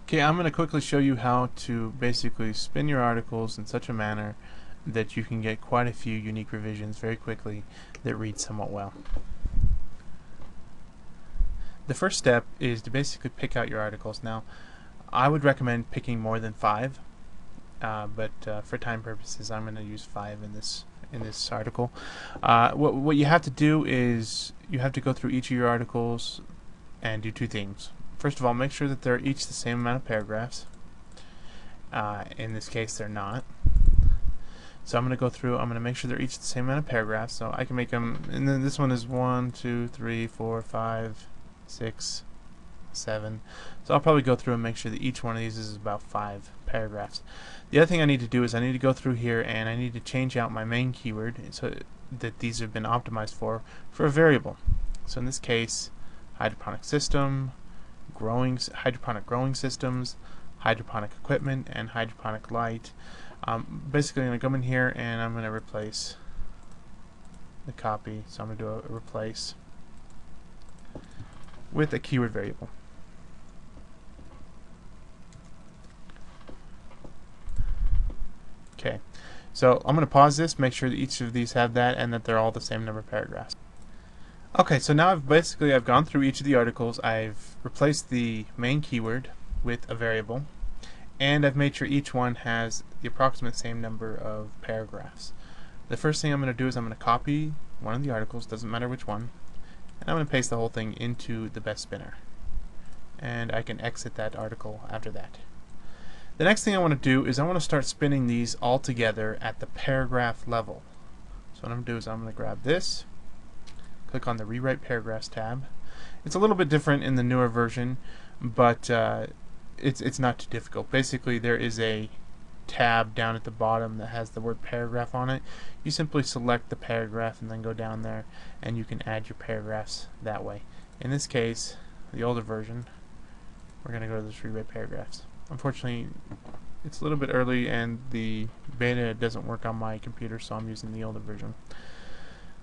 Okay, I'm going to quickly show you how to basically spin your articles in such a manner that you can get quite a few unique revisions very quickly that read somewhat well. The first step is to basically pick out your articles. Now, I would recommend picking more than 5, but for time purposes, I'm going to use 5 in this article. What you have to do is you have to go through each of your articles and do 2 things. First of all, make sure that they're each the same amount of paragraphs. In this case, they're not. So I'm going to go through, I'm going to make sure they're each the same amount of paragraphs. So I can make them, and then this one is 1, 2, 3, 4, 5, 6, 7. So I'll probably go through and make sure that each one of these is about 5 paragraphs. The other thing I need to do is I need to go through here and I need to change out my main keyword so that these have been optimized for a variable. So in this case, hydroponic system, hydroponic growing systems, hydroponic equipment, and hydroponic light. Basically, I'm going to come in here and I'm going to replace the copy. So I'm going to do a replace with a keyword variable. Okay, so I'm going to pause this, make sure that each of these have that and that they're all the same number of paragraphs. Okay, so now I've gone through each of the articles. I've replaced the main keyword with a variable, and I've made sure each one has the approximate same number of paragraphs. The first thing I'm going to do is I'm going to copy one of the articles, doesn't matter which one, and I'm going to paste the whole thing into the best spinner. And I can exit that article after that. The next thing I want to do is I want to start spinning these all together at the paragraph level. So what I'm going to do is I'm going to grab this, click on the Rewrite Paragraphs tab. It's a little bit different in the newer version, but it's not too difficult. Basically, there is a tab down at the bottom that has the word paragraph on it. You simply select the paragraph and then go down there and you can add your paragraphs that way. In this case, the older version, we're going to go to this Rewrite Paragraphs. Unfortunately, it's a little bit early and the beta doesn't work on my computer, so I'm using the older version.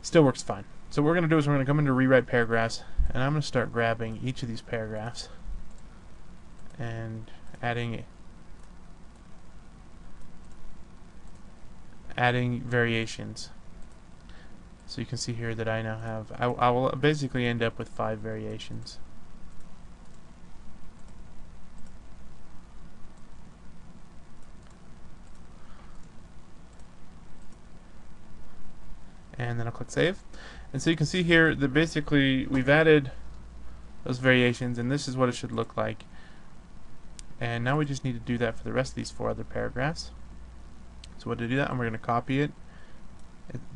Still works fine. So what we're going to do is we're going to come into Rewrite Paragraphs, and I'm going to start grabbing each of these paragraphs and adding variations. So you can see here that I now have, I will basically end up with 5 variations. And then I'll click Save. And so you can see here that basically we've added those variations, and this is what it should look like. And now we just need to do that for the rest of these 4 other paragraphs. So to do that, we're going to copy it.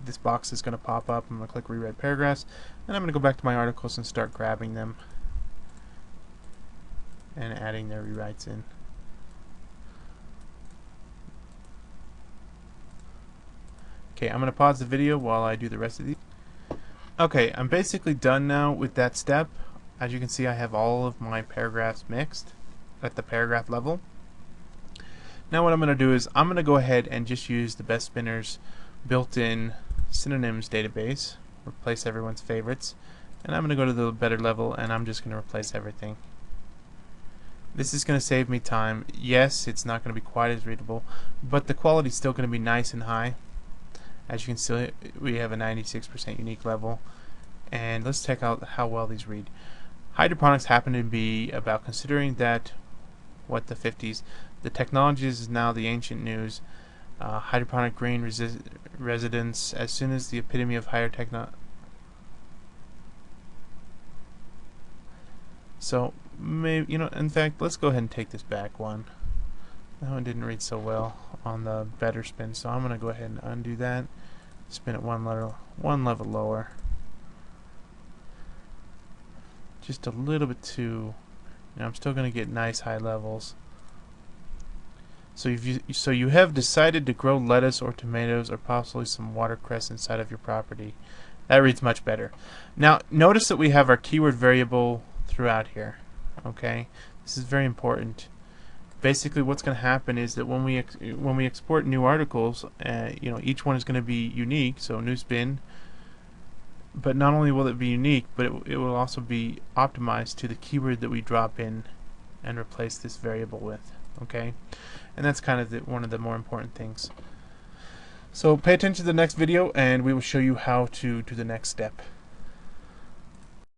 This box is going to pop up. I'm going to click Rewrite Paragraphs, and I'm going to go back to my articles and start grabbing them and adding their rewrites in. Okay, I'm going to pause the video while I do the rest of these. Okay, I'm basically done now with that step. As you can see, I have all of my paragraphs mixed at the paragraph level. Now what I'm going to do is I'm going to go ahead and just use the Best Spinner's built-in synonyms database, replace everyone's favorites, and I'm going to go to the better level and I'm just going to replace everything. This is going to save me time. Yes, it's not going to be quite as readable, but the quality is still going to be nice and high. As you can see, we have a 96% unique level, and let's check out how well these read. Hydroponics happen to be about considering that what the 50s. The technologies is now the ancient news. Hydroponic green residence as soon as the epitome of higher technology. So maybe, in fact, let's go ahead and take this back one. That one didn't read so well on the better spin, so I'm going to go ahead and undo that. Spin it one level lower. Just a little bit too. I'm still going to get nice high levels. So you have decided to grow lettuce or tomatoes or possibly some watercress inside of your property. That reads much better. Now notice that we have our keyword variable throughout here. Okay, this is very important. Basically, what's going to happen is that when we export new articles, each one is going to be unique. So new spin. But not only will it be unique, but it will also be optimized to the keyword that we drop in and replace this variable with. Okay, and that's kind of one of the more important things. So pay attention to the next video and we will show you how to do the next step.